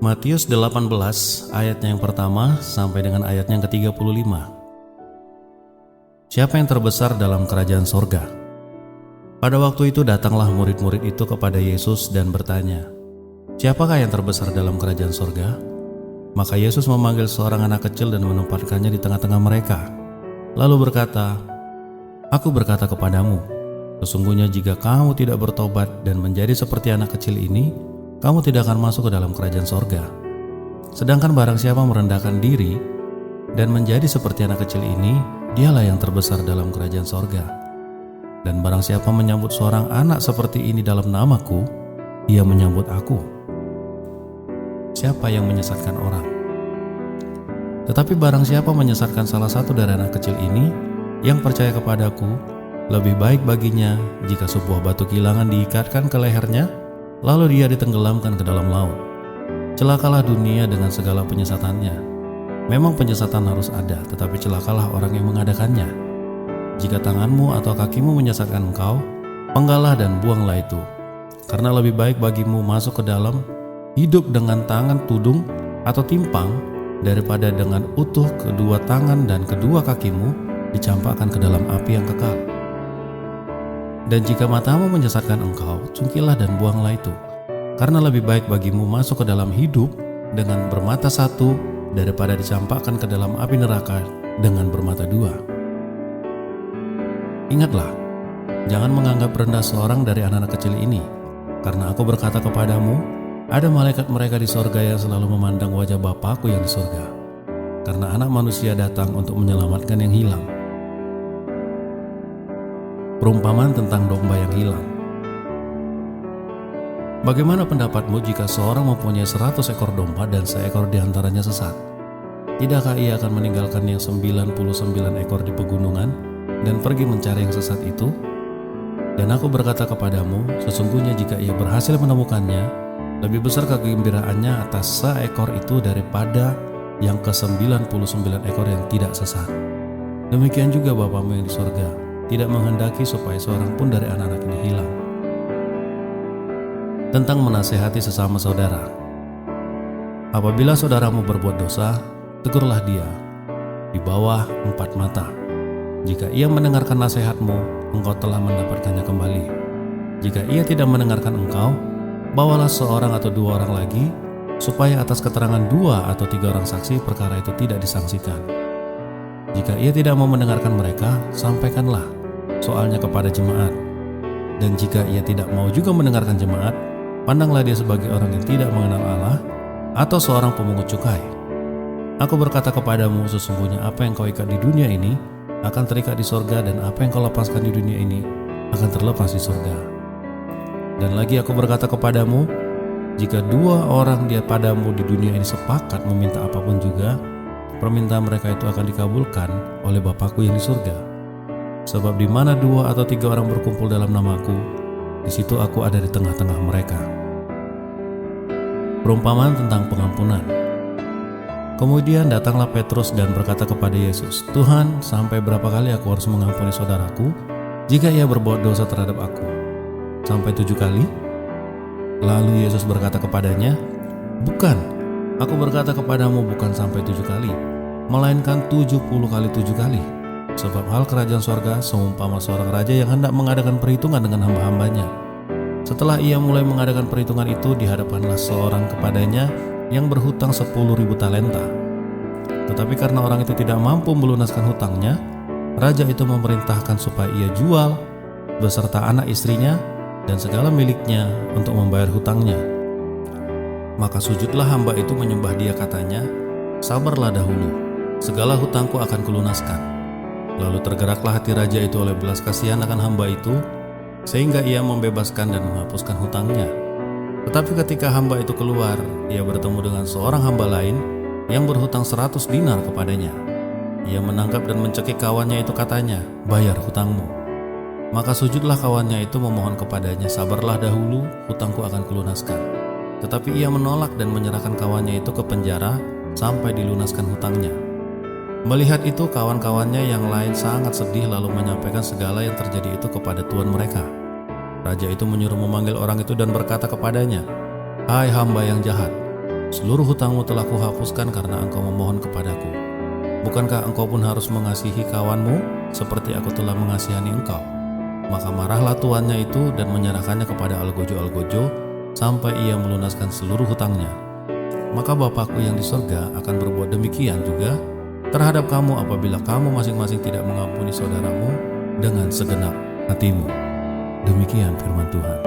Matius 18 ayatnya yang pertama sampai dengan ayatnya yang ke-35. Siapa yang terbesar dalam kerajaan sorga? Pada waktu itu datanglah murid-murid itu kepada Yesus dan bertanya, siapakah yang terbesar dalam kerajaan sorga? Maka Yesus memanggil seorang anak kecil dan menempatkannya di tengah-tengah mereka. Lalu berkata, Aku berkata kepadamu, sesungguhnya jika kamu tidak bertobat dan menjadi seperti anak kecil ini, kamu tidak akan masuk ke dalam kerajaan sorga. Sedangkan barang siapa merendahkan diri dan menjadi seperti anak kecil ini, dialah yang terbesar dalam kerajaan sorga. Dan barang siapa menyambut seorang anak seperti ini dalam namaku, ia menyambut aku. Siapa yang menyesatkan orang? Tetapi barang siapa menyesatkan salah satu dari anak kecil ini, yang percaya kepadaku, lebih baik baginya jika sebuah batu kilangan diikatkan ke lehernya, lalu dia ditenggelamkan ke dalam laut. Celakalah dunia dengan segala penyesatannya. Memang penyesatan harus ada, tetapi celakalah orang yang mengadakannya. Jika tanganmu atau kakimu menyesatkan engkau, penggalah dan buanglah itu. Karena lebih baik bagimu masuk ke dalam hidup dengan tangan tudung atau timpang, daripada dengan utuh kedua tangan dan kedua kakimu dicampakkan ke dalam api yang kekal. Dan jika matamu menyesatkan engkau, cungkilah dan buanglah itu. Karena lebih baik bagimu masuk ke dalam hidup dengan bermata satu daripada dicampakkan ke dalam api neraka dengan bermata dua. Ingatlah, jangan menganggap rendah seorang dari anak-anak kecil ini, karena aku berkata kepadamu, ada malaikat mereka di sorga yang selalu memandang wajah Bapakku yang di sorga. Karena anak manusia datang untuk menyelamatkan yang hilang. Perumpamaan tentang domba yang hilang. Bagaimana pendapatmu jika seorang mempunyai 100 ekor domba dan seekor diantaranya sesat? Tidakkah ia akan meninggalkan yang 99 ekor di pegunungan dan pergi mencari yang sesat itu? Dan aku berkata kepadamu, sesungguhnya jika ia berhasil menemukannya, lebih besar kegembiraannya atas seekor itu daripada yang ke-99 ekor yang tidak sesat. Demikian juga Bapamu yang di sorga tidak menghendaki supaya seorang pun dari anak-anak ini hilang. Tentang menasehati sesama saudara. Apabila saudaramu berbuat dosa, tegurlah dia di bawah 4 mata. Jika ia mendengarkan nasihatmu, engkau telah mendapatkannya kembali. Jika ia tidak mendengarkan engkau, bawalah seorang atau 2 orang lagi, supaya atas keterangan 2 atau 3 orang saksi perkara itu tidak disangsikan. Jika ia tidak mau mendengarkan mereka, sampaikanlah soalnya kepada jemaat. Dan jika ia tidak mau juga mendengarkan jemaat, pandanglah dia sebagai orang yang tidak mengenal Allah atau seorang pemungut cukai. Aku berkata kepadamu, sesungguhnya apa yang kau ikat di dunia ini akan terikat di sorga, dan apa yang kau lepaskan di dunia ini akan terlepas di sorga. Dan lagi aku berkata kepadamu, jika 2 orang dia padamu di dunia ini sepakat meminta apapun juga, permintaan mereka itu akan dikabulkan oleh Bapakku yang di surga. Sebab di mana 2 atau 3 orang berkumpul dalam namaku, di situ aku ada di tengah-tengah mereka. Perumpamaan tentang pengampunan. Kemudian datanglah Petrus dan berkata kepada Yesus, Tuhan, sampai berapa kali aku harus mengampuni saudaraku jika ia berbuat dosa terhadap aku? Sampai 7 kali? Lalu Yesus berkata kepadanya, bukan, aku berkata kepadamu bukan sampai 7 kali, melainkan 70 kali 7 kali. Sebab hal kerajaan sorga seumpama seorang raja yang hendak mengadakan perhitungan dengan hamba-hambanya. Setelah ia mulai mengadakan perhitungan itu, dihadapkanlah seorang kepadanya yang berhutang 10.000 talenta. Tetapi karena orang itu tidak mampu melunaskan hutangnya, raja itu memerintahkan supaya ia jual beserta anak istrinya dan segala miliknya untuk membayar hutangnya. Maka sujudlah hamba itu menyembah dia, katanya, sabarlah dahulu, segala hutangku akan kulunaskan. Lalu tergeraklah hati raja itu oleh belas kasihan akan hamba itu, sehingga ia membebaskan dan menghapuskan hutangnya. Tetapi ketika hamba itu keluar, ia bertemu dengan seorang hamba lain yang berhutang 100 dinar kepadanya. Ia menangkap dan mencekik kawannya itu, katanya, bayar hutangmu. Maka sujudlah kawannya itu memohon kepadanya, sabarlah dahulu, hutangku akan kulunaskan. Tetapi ia menolak dan menyerahkan kawannya itu ke penjara sampai dilunaskan hutangnya. Melihat itu, kawan-kawannya yang lain sangat sedih, lalu menyampaikan segala yang terjadi itu kepada tuan mereka. Raja itu menyuruh memanggil orang itu dan berkata kepadanya, "Hai hamba yang jahat, Seluruh hutangmu telah kuhapuskan karena engkau memohon kepadaku. Bukankah engkau pun harus mengasihi kawanmu seperti aku telah mengasihani engkau?" Maka marahlah tuannya itu dan menyerahkannya kepada algojo-algojo sampai ia melunaskan seluruh hutangnya. Maka Bapakku yang di sorga akan berbuat demikian juga terhadap kamu apabila kamu masing-masing tidak mengampuni saudaramu dengan segenap hatimu. Demikian firman Tuhan.